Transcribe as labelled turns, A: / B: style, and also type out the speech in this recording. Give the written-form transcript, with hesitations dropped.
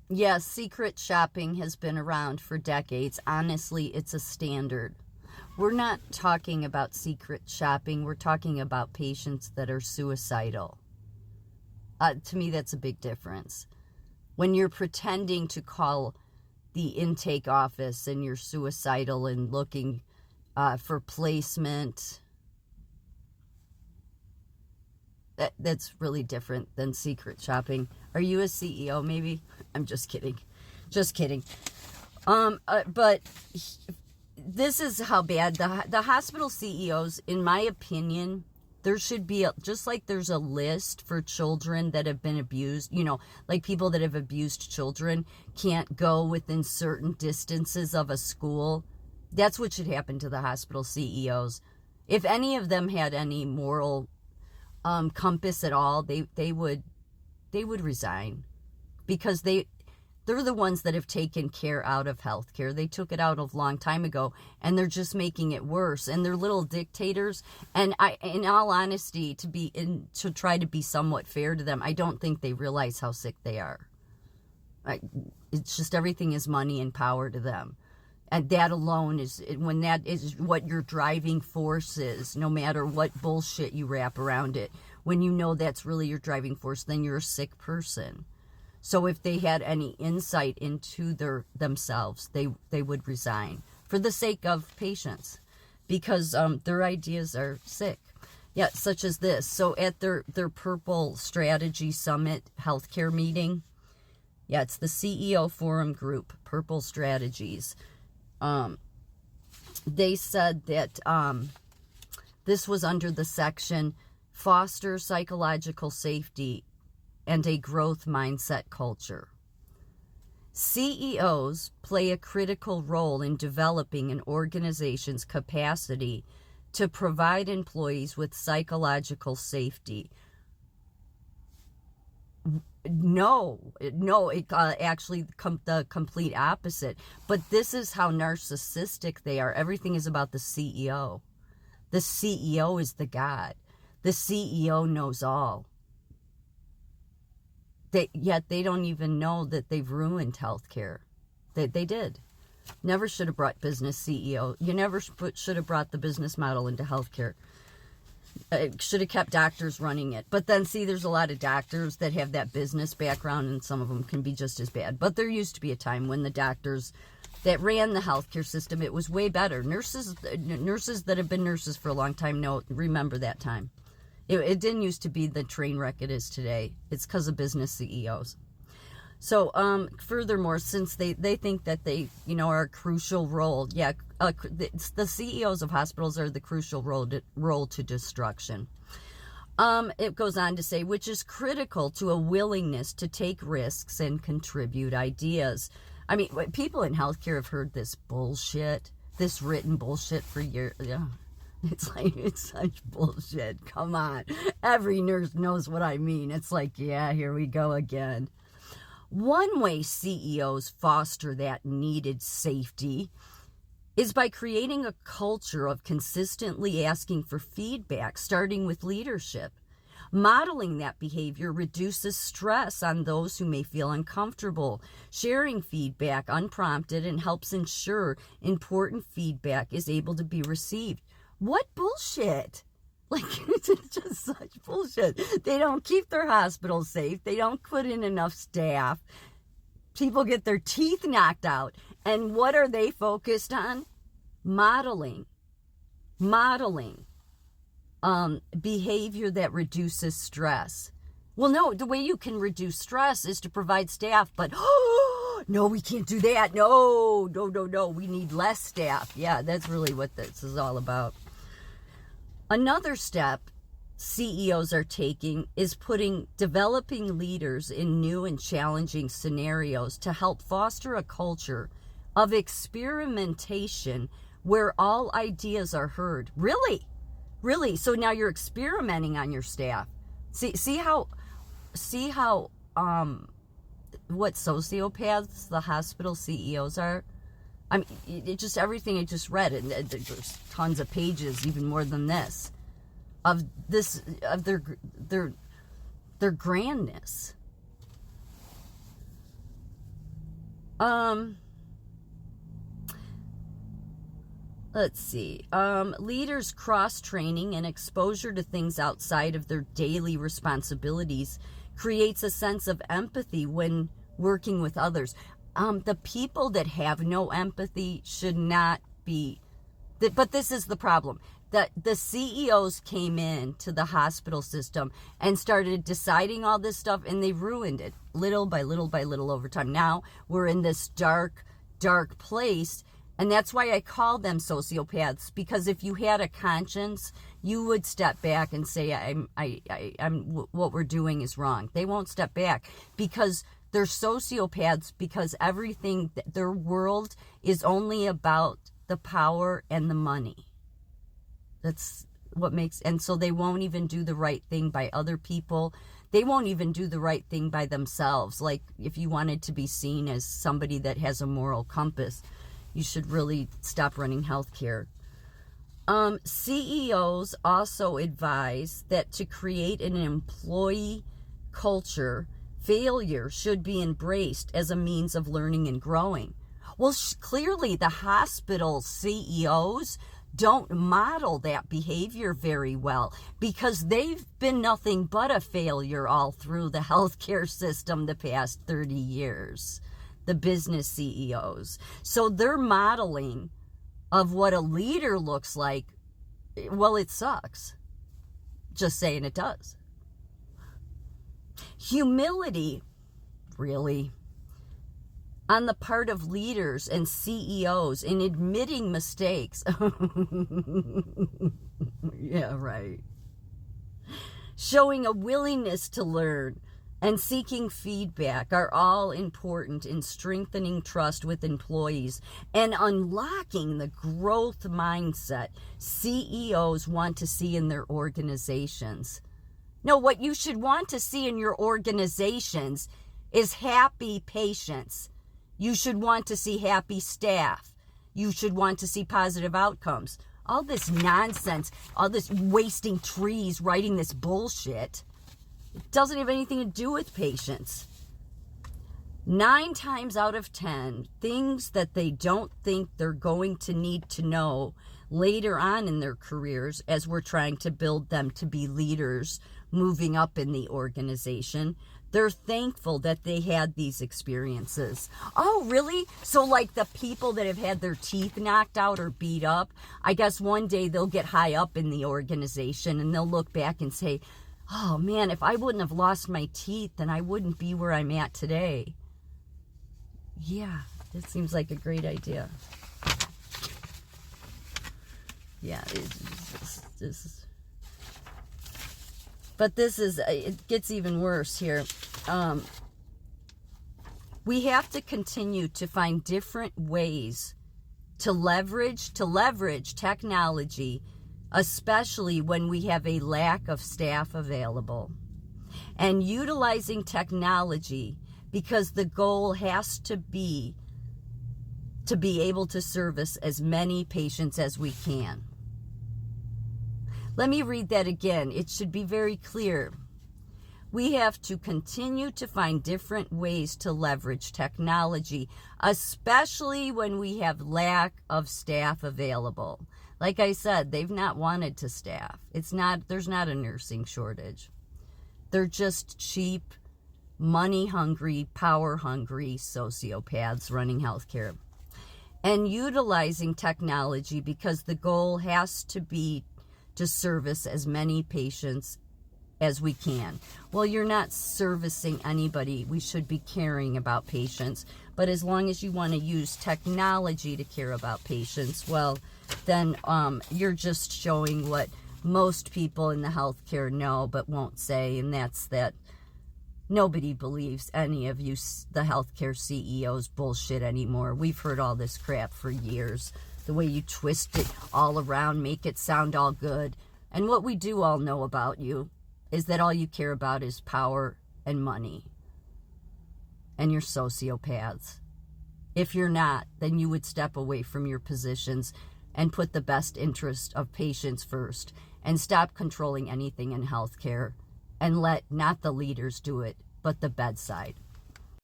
A: Yes, secret shopping has been around for decades. Honestly, it's a standard. We're not talking about secret shopping. We're talking about patients that are suicidal. To me, that's a big difference. When you're pretending to call the intake office and you're suicidal and looking for placement, that's really different than secret shopping. Are you a CEO maybe? I'm just kidding. Just kidding. But this is how bad the hospital CEOs, in my opinion, there should be, just like there's a list for children that have been abused, like people that have abused children can't go within certain distances of a school. That's what should happen to the hospital CEOs. If any of them had any moral compass at all, they would resign, because they're the ones that have taken care out of healthcare. They took it out a long time ago, and they're just making it worse. And they're little dictators. And in all honesty, to try to be somewhat fair to them, I don't think they realize how sick they are. It's just everything is money and power to them. And that alone when that is what your driving force is, no matter what bullshit you wrap around it. When you know that's really your driving force, then you're a sick person. So if they had any insight into themselves, they would resign for the sake of patients, because their ideas are sick. Yeah, such as this. So at their Purple Strategy Summit healthcare meeting, yeah, it's the CEO Forum Group, Purple Strategies. They said that this was under the section Foster Psychological Safety and a Growth Mindset Culture. CEOs play a critical role in developing an organization's capacity to provide employees with psychological safety. No, actually the complete opposite. But this is how narcissistic they are. Everything is about the CEO. The CEO is the God. The CEO knows all. Yet they don't even know that they've ruined healthcare. They did. Never should have brought business CEO. You never should have brought the business model into healthcare. Should have kept doctors running it. But then, see, there's a lot of doctors that have that business background, and some of them can be just as bad. But there used to be a time when the doctors that ran the healthcare system, it was way better. Nurses that have been nurses for a long time remember that time. It didn't used to be the train wreck it is today. It's because of business CEOs. So, furthermore, since they think that they, are a crucial role, the CEOs of hospitals are the crucial role to destruction. It goes on to say, which is critical to a willingness to take risks and contribute ideas. I mean, people in healthcare have heard this bullshit, this written bullshit for years. Yeah. It's such bullshit. Come on. Every nurse knows what I mean. It's like, yeah, here we go again. One way CEOs foster that needed safety is by creating a culture of consistently asking for feedback, starting with leadership. Modeling that behavior reduces stress on those who may feel uncomfortable. Sharing feedback unprompted and helps ensure important feedback is able to be received. What bullshit? It's just such bullshit. They don't keep their hospitals safe. They don't put in enough staff. People get their teeth knocked out. And what are they focused on? Modeling behavior that reduces stress. Well, no, the way you can reduce stress is to provide staff, but no, we can't do that. No, we need less staff. Yeah, that's really what this is all about. Another step CEOs are taking is developing leaders in new and challenging scenarios to help foster a culture of experimentation where all ideas are heard. Really? So now you're experimenting on your staff. See how what sociopaths the hospital CEOs are? I mean, it just everything I just read, and there's tons of pages, even more than this, of their grandness. Let's see. Leaders' cross-training and exposure to things outside of their daily responsibilities creates a sense of empathy when working with others. The people that have no empathy should not be, but this is the problem. The CEOs came in to the hospital system and started deciding all this stuff, and they ruined it little by little by little over time. Now we're in this dark, dark place. And that's why I call them sociopaths, because if you had a conscience, you would step back and say, what we're doing is wrong. They won't step back because they're sociopaths, because everything, their world is only about the power and the money. That's what makes, and so they won't even do the right thing by other people. They won't even do the right thing by themselves. Like if you wanted to be seen as somebody that has a moral compass, you should really stop running healthcare. CEOs also advise that to create an employee culture, failure should be embraced as a means of learning and growing. Well, clearly the hospital CEOs don't model that behavior very well, because they've been nothing but a failure all through the healthcare system the past 30 years. The business CEOs. So their modeling of what a leader looks like, well, it sucks. Just saying it does. Humility, really, on the part of leaders and CEOs in admitting mistakes. Yeah, right. Showing a willingness to learn and seeking feedback are all important in strengthening trust with employees and unlocking the growth mindset CEOs want to see in their organizations. No, what you should want to see in your organizations is happy patients. You should want to see happy staff. You should want to see positive outcomes. All this nonsense, all this wasting trees, writing this bullshit, it doesn't have anything to do with patients. 9 times out of 10, things that they don't think they're going to need to know later on in their careers, as we're trying to build them to be leaders moving up in the organization, they're thankful that they had these experiences. Oh, really? So like the people that have had their teeth knocked out or beat up, I guess one day they'll get high up in the organization and they'll look back and say, oh man, if I wouldn't have lost my teeth, then I wouldn't be where I'm at today. Yeah, that seems like a great idea. Yeah, but this is, it gets even worse here. We have to continue to find different ways to leverage technology, especially when we have a lack of staff available. And utilizing technology, because the goal has to be able to service as many patients as we can. Let me read that again. It should be very clear. We have to continue to find different ways to leverage technology, especially when we have lack of staff available. Like I said, they've not wanted to staff. There's not a nursing shortage. They're just cheap, money-hungry, power-hungry sociopaths running healthcare. And utilizing technology, because the goal has to be to service as many patients as we can. Well, you're not servicing anybody. We should be caring about patients. But as long as you want to use technology to care about patients, well, then you're just showing what most people in the healthcare know but won't say, and that's that nobody believes any of you, the healthcare CEOs, bullshit anymore. We've heard all this crap for years. The way you twist it all around, make it sound all good. And what we do all know about you is that all you care about is power and money. And you're sociopaths. If you're not, then you would step away from your positions and put the best interest of patients first and stop controlling anything in healthcare and let not the leaders do it, but the bedside.